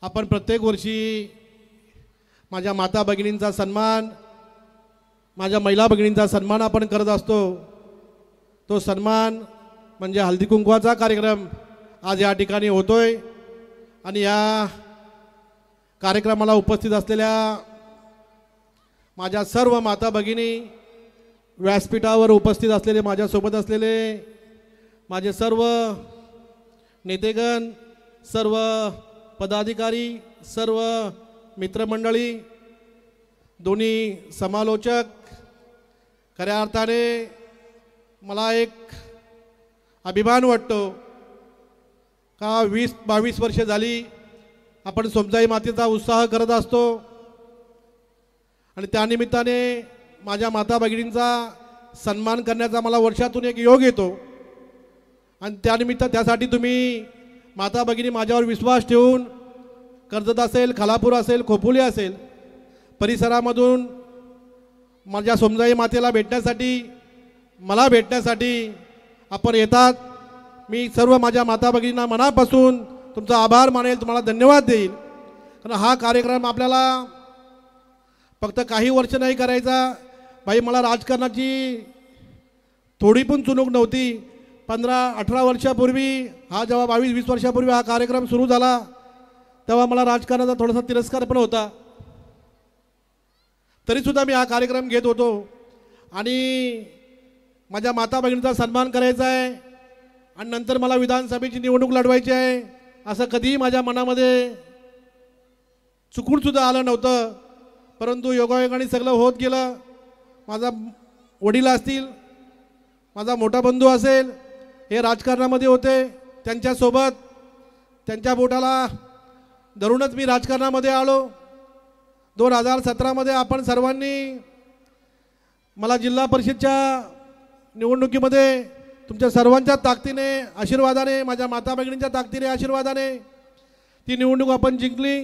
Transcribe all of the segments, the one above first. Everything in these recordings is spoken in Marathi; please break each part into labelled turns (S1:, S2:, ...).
S1: आपण प्रत्येक वर्षी माझ्या माता भगिनींचा सन्मान, माझ्या महिला भगिनींचा सन्मान आपण करत असतो। तो सन्मान म्हणजे हळदी कुंकवाचा कार्यक्रम आज या ठिकाणी होतोय आणि या कार्यक्रमाला उपस्थित असलेल्या माझ्या सर्व माता भगिनी, व्यासपीठावर उपस्थित असलेले माझ्यासोबत असलेले माझे सर्व नेतेगण, सर्व पदाधिकारी, सर्व मित्रमंडळी, दोन्ही समालोचक, खऱ्या अर्थाने मला एक अभिमान वाटतो का 20-22 वर्षे झाली आपण सोमजाई मातेचा उत्साह करत असतो आणि त्यानिमित्ताने माझ्या माता भगिनींचा सन्मान करण्याचा मला वर्षातून एक योग येतो आणि त्यासाठी तुम्ही माता भगिनी माझ्यावर विश्वास ठेवून कर्जत असेल, खालापूर असेल, खोपोली असेल परिसरामधून माझ्या सोमजाई मातेला भेटण्यासाठी, मला भेटण्यासाठी आपण येतात। मी सर्व माझ्या माता भगिनींना मनापासून तुमचा आभार मानेल, तुम्हाला धन्यवाद देईल। कारण हा कार्यक्रम आपल्याला फक्त काही वर्ष नाही करायचा। भाई मला राजकारणाची थोडी पण चुनूक नव्हती। 15-18 वर्षापूर्वी हा जेव्हा 22-20 वर्षापूर्वी हा कार्यक्रम सुरू झाला तेव्हा मला राजकारणाचा थोडासा तिरस्कार पण होता, तरीसुद्धा मी हा कार्यक्रम घेत होतो आणि माझ्या माता भगिनींचा सन्मान करायचा आहे आणि नंतर मला विधानसभेची निवडणूक लढवायची आहे असं कधीही माझ्या मनामध्ये चुकूनसुद्धा आलं नव्हतं। परंतु योगायोगाने सगळं होत गेलं। माझा वडील असतील, माझा मोठा बंधू असेल, हे राजकारणामध्ये होते, त्यांच्यासोबत त्यांच्या बोटाला धरूनच मी राजकारणामध्ये आलो। 2017मध्ये आपण सर्वांनी मला जिल्हा परिषदच्या निवडणुकीमध्ये तुमच्या सर्वांच्या ताकदीने, आशीर्वादाने, माझ्या माता भगिनींच्या ताकदीने, आशीर्वादाने ती निवडणूक आपण जिंकली,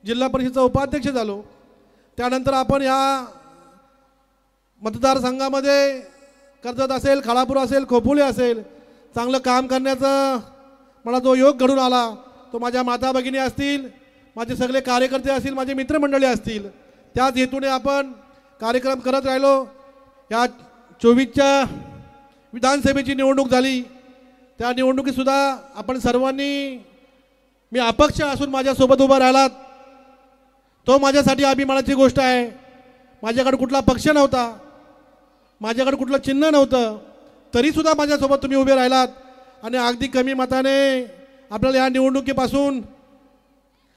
S1: जिल्हा परिषदचा उपाध्यक्ष झालो। त्यानंतर आपण या मतदारसंघामध्ये कर्जत असेल, खालापूर असेल, खोपोली असेल चांगलं काम करण्याचा मला जो योग घडून आला तो माझ्या माता भगिनी असतील, माझे सगळे कार्यकर्ते असतील, माझे मित्रमंडळी असतील, त्याच हेतूने आपण कार्यक्रम करत राहिलो। या 24च्या विधानसभेची निवडणूक झाली, त्या निवडणुकीतसुद्धा आपण सर्वांनी, मी अपक्ष असून माझ्यासोबत उभा राहिलात, तो माझ्यासाठी अभिमानाची गोष्ट आहे। माझ्याकडे कुठला पक्ष नव्हता, माझ्याकडे कुठलं चिन्ह नव्हतं, तरीसुद्धा माझ्यासोबत तुम्ही उभे राहिलात आणि अगदी कमी मताने आपल्याला या निवडणुकीपासून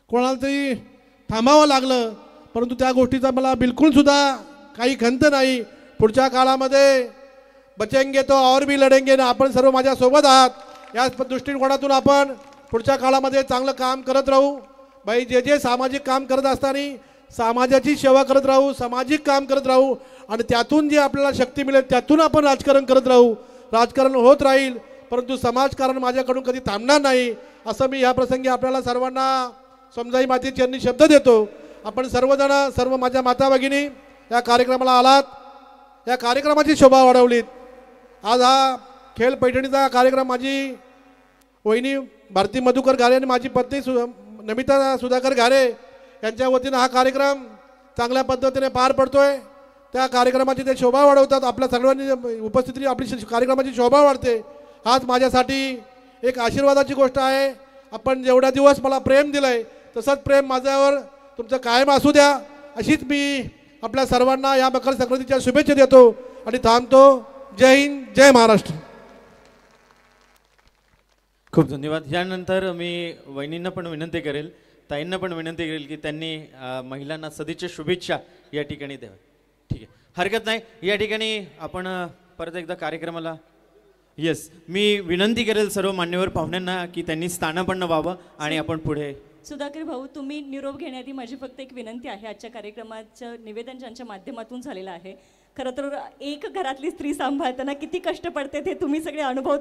S1: कोणाला तरी थांबावं लागलं, परंतु त्या गोष्टीचा मला बिलकुलसुद्धा काही खंत नाही। पुढच्या काळामध्ये बचेंगे तो और भी लढेंगे ना, आपण सर्व माझ्यासोबत आहात। याच दृष्टिकोनातून आपण पुढच्या काळामध्ये चांगलं काम करत राहू। भाई जे सामाजिक काम करत असताना समाजाची सेवा करत राहू, सामाजिक काम करत राहू आणि त्यातून जे आपल्याला शक्ती मिळेल त्यातून आपण राजकारण करत राहू। राजकारण होत राहील, परंतु समाजकारण माझ्याकडून कधी थांबणार नाही असं मी या प्रसंगी आपल्याला सर्वांना सोमजाई मातेच्या चरणी शब्द देतो। आपण सर्वजण, सर्व माझ्या माता भगिनी या कार्यक्रमाला आलात, या कार्यक्रमाची शोभा वाढवलीत। आज हा खेळ पैठणीचा कार्यक्रम माझी वहिनी भारती मधुकर घारे आणि माझी पत्नी नमिता सुधाकर घारे यांच्या वतीनं हा कार्यक्रम चांगल्या पद्धतीने पार पडतोय। त्या कार्यक्रमाची ते शोभा वाढवतात, आपल्या सर्वांनी उपस्थिती आपली कार्यक्रमाची शोभा वाढते। हाच माझ्यासाठी एक आशीर्वादाची गोष्ट आहे। आपण जेवढ्या दिवस मला प्रेम दिलंय तसंच प्रेम माझ्यावर तुमचं कायम असू द्या, अशीच मी आपल्या सर्वांना या मकर संक्रांतीच्या शुभेच्छा देतो आणि थांबतो। जय हिंद, जय महाराष्ट्र।
S2: खूप धन्यवाद। यानंतर मी वहिनींना पण विनंती करेल, ताईंना पण विनंती करेल की त्यांनी महिलांना सदिच्छा शुभेच्छा या ठिकाणी द्याव्या। ठीक आहे, हरकत नाही। या ठिकाणी आपण परत एकदा कार्यक्रमाला मी विनंती करेल सर्व मान्यवर पाहुण्यांना की त्यांनी स्थानापन्न व्हावं आणि आपण पुढे।
S3: सुधाकर भाऊ, तुम्ही निरोप घेण्याआधी माझी फक्त एक विनंती आहे। आजच्या कार्यक्रमाचं निवेदन ज्यांच्या माध्यमातून झालेलं आहे, खरं तर एक घरातली स्त्री सांभाळताना किती कष्ट पडते ते तुम्ही सगळे अनुभव